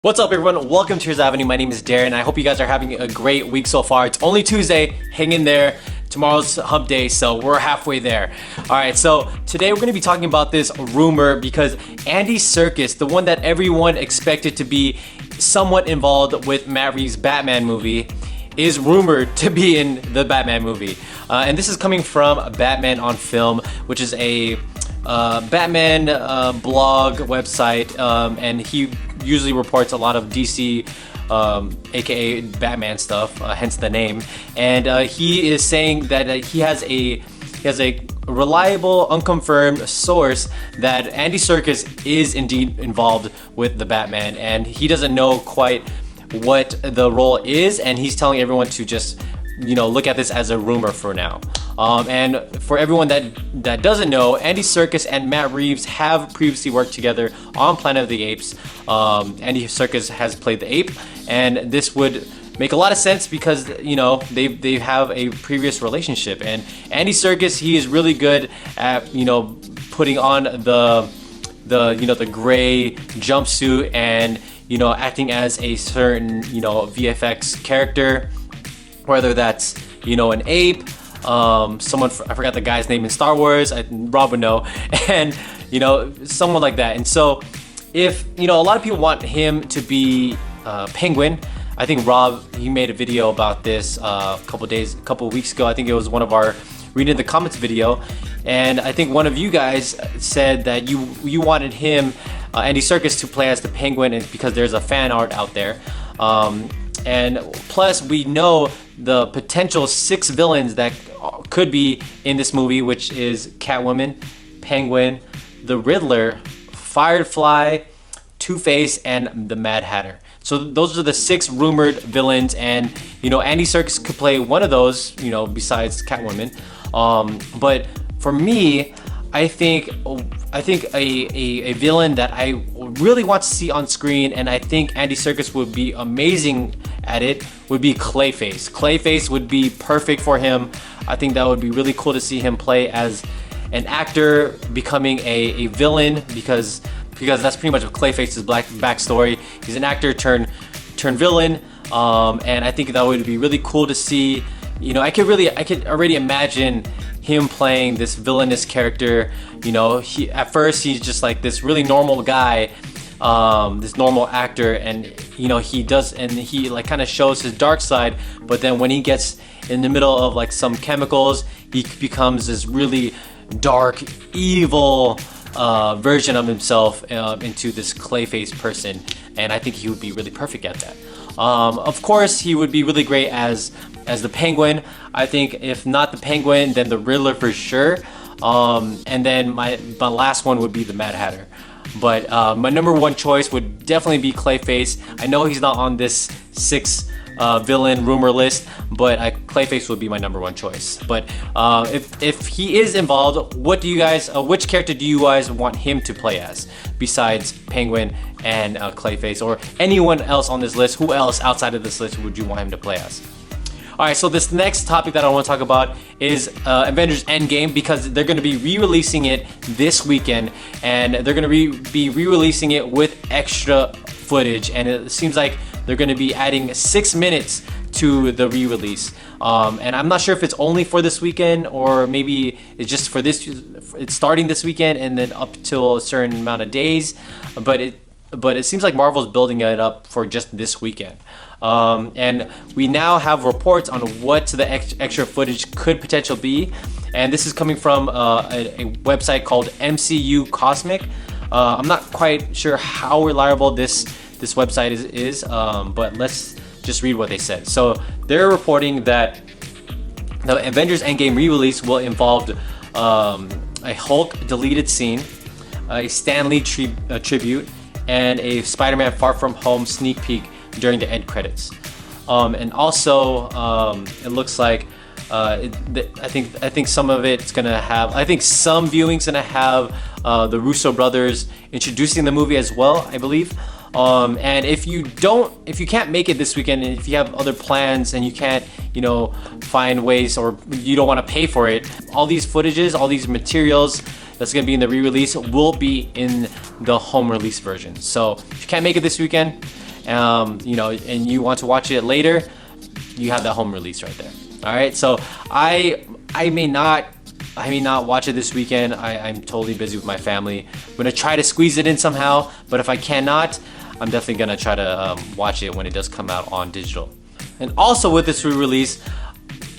What's up everyone, welcome to Tears Avenue. My name is Darren. I hope you guys are having a great week so far. It's only Tuesday, hang in there. Tomorrow's hump day, so we're halfway there. Alright, so today we're going to be talking about this rumor because Andy Serkis, the one that everyone expected to be somewhat involved with Matt Reeves' Batman movie, is rumored to be in the Batman movie. And this is coming from Batman on Film, which is a Batman blog website, and he usually reports a lot of DC, aka Batman stuff, hence the name. And he is saying that he has a reliable, unconfirmed source that Andy Serkis is indeed involved with the Batman, and he doesn't know quite what the role is, and he's telling everyone to just, you know, look at this as a rumor for now. And for everyone that doesn't know, Andy Serkis and Matt Reeves have previously worked together on Planet of the Apes. Andy Serkis has played the ape, and this would make a lot of sense because, you know, they have a previous relationship. And Andy Serkis, he is really good at, you know, putting on the gray jumpsuit and, you know, acting as a certain, you know, VFX character, whether that's, you know, an ape, someone, I forgot the guy's name in Star Wars, Rob would know, and, you know, someone like that. And so if, you know, a lot of people want him to be Penguin. I think Rob, he made a video about this a couple weeks ago. I think it was one of our reading the comments video, and I think one of you guys said that you wanted him, Andy Serkis, to play as the Penguin, and because there's a fan art out there. And plus we know the potential 6 villains that could be in this movie, which is Catwoman, Penguin, the Riddler, Firefly, Two-Face, and the Mad Hatter. So those are the 6 rumored villains, and, you know, Andy Serkis could play one of those, you know, besides Catwoman. But for me, I think a villain that I really want to see on screen, and I think Andy Serkis would be amazing at it, would be Clayface. Clayface would be perfect for him. I think that would be really cool to see him play as an actor becoming a villain, because that's pretty much Clayface's backstory. He's an actor turned villain, and I think that would be really cool to see. You know, I could already imagine him playing this villainous character. You know, at first he's just like this really normal guy, this normal actor, and, you know, he like kind of shows his dark side, but then when he gets in the middle of like some chemicals, he becomes this really dark, evil version of himself into this Clayface person, and I think he would be really perfect at that. Of course, he would be really great as the Penguin. I think if not the Penguin, then the Riddler for sure. And then my last one would be the Mad Hatter. But my number one choice would definitely be Clayface. I know he's not on this 6 villain rumor list, but Clayface would be my number one choice. But if he is involved, what do you guys, which character do you guys want him to play as besides Penguin and Clayface, or anyone else on this list? Who else outside of this list would you want him to play as? Alright, so this next topic that I want to talk about is Avengers Endgame, because they're going to be re-releasing it this weekend, and they're going to be re-releasing it with extra footage, and it seems like they're going to be adding 6 minutes to the re-release. And I'm not sure if it's only for this weekend, or maybe it's just for this, it's starting this weekend and then up till a certain amount of days, but it seems like Marvel's building it up for just this weekend. And we now have reports on what the extra footage could potentially be, and this is coming from a website called MCU Cosmic. I'm not quite sure how reliable this website is, but let's just read what they said. So they're reporting that the Avengers Endgame re-release will involve a Hulk deleted scene, a Stan Lee tribute, and a Spider-Man Far From Home sneak peek during the end credits. And also, it looks like I think some of it's gonna have, I think some viewing's gonna have the Russo brothers introducing the movie as well, I believe. And if you can't make it this weekend, and if you have other plans and you can't, you know, find ways, or you don't want to pay for it, all these footages, all these materials that's going to be in the re-release will be in the home release version. So if you can't make it this weekend, you know, and you want to watch it later, you have that home release right there. All right, so I may not watch it this weekend. I'm totally busy with my family. I'm gonna try to squeeze it in somehow, but if I cannot, I'm definitely gonna try to watch it when it does come out on digital. And also with this re-release,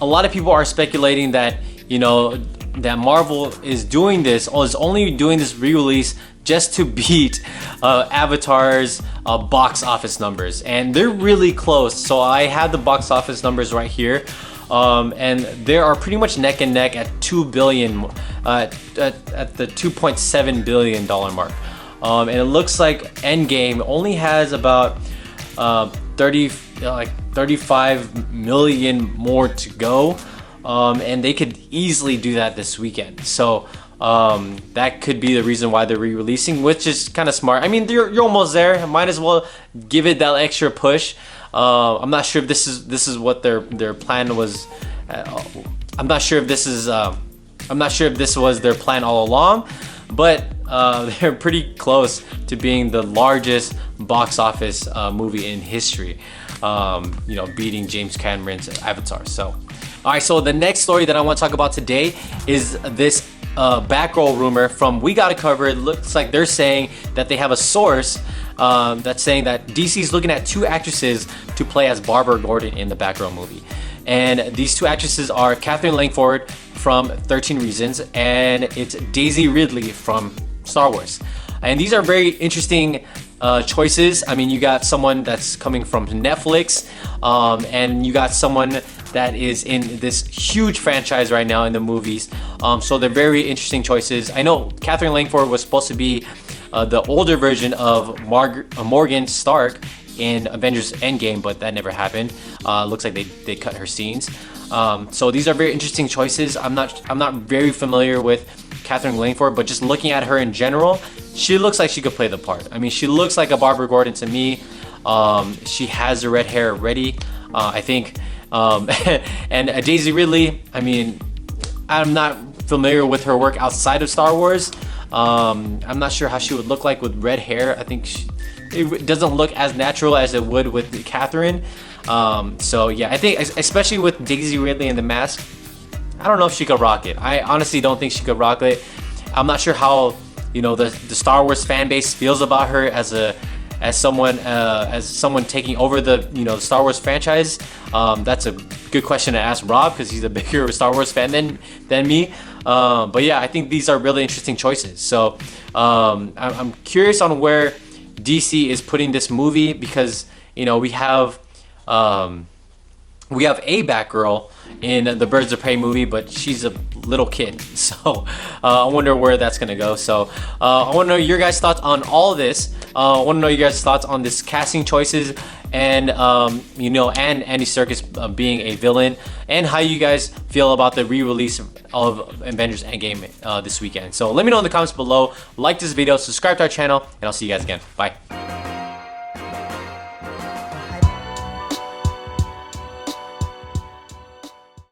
a lot of people are speculating that, you know, that Marvel is doing this, or is only doing this re-release just to beat Avatar's box office numbers, and they're really close. So I have the box office numbers right here, and they are pretty much neck and neck at 2 billion, at the 2.7 billion dollar mark, and it looks like Endgame only has about 35 million more to go, and they could easily do that this weekend. So that could be the reason why they're re-releasing, which is kind of smart. I mean, you're almost there. Might as well give it that extra push. I'm not sure if this is what their plan was. I'm not sure if this was their plan all along, but they're pretty close to being the largest box office movie in history. You know, beating James Cameron's Avatar. So, all right. So the next story that I want to talk about today is this Batgirl rumor from We Gotta Cover. It looks like they're saying that they have a source that's saying that DC is looking at 2 actresses to play as Barbara Gordon in the Batgirl movie. And these 2 actresses are Catherine Langford from 13 Reasons, and it's Daisy Ridley from Star Wars. And these are very interesting choices. I mean, you got someone that's coming from Netflix, and you got someone that is in this huge franchise right now in the movies. So they're very interesting choices. I know Catherine Langford was supposed to be the older version of Morgan Stark in Avengers Endgame, but that never happened. Looks like they cut her scenes. So these are very interesting choices. I'm not very familiar with Catherine Langford, but just looking at her in general, she looks like she could play the part. I mean, she looks like a Barbara Gordon to me. She has the red hair ready, I think. And Daisy Ridley, I mean, I'm not familiar with her work outside of Star Wars. I'm not sure how she would look like with red hair. I think it doesn't look as natural as it would with Catherine. So yeah, I think especially with Daisy Ridley in the mask, I don't know if she could rock it. I honestly don't think she could rock it. I'm not sure how, you know, the Star Wars fan base feels about her as someone taking over the, you know, Star Wars franchise. That's a good question to ask Rob, because he's a bigger Star Wars fan than me. But yeah, I think these are really interesting choices. So I'm curious on where DC is putting this movie, because, you know, we have a Batgirl in the Birds of Prey movie, but she's a little kid. So I wonder where that's gonna go. So I want to know your guys' thoughts on all of this. I want to know your guys' thoughts on this casting choices, and you know, and Andy Serkis being a villain, and how you guys feel about the re-release of Avengers Endgame this weekend. So let me know in the comments below. Like this video, subscribe to our channel, and I'll see you guys again. Bye.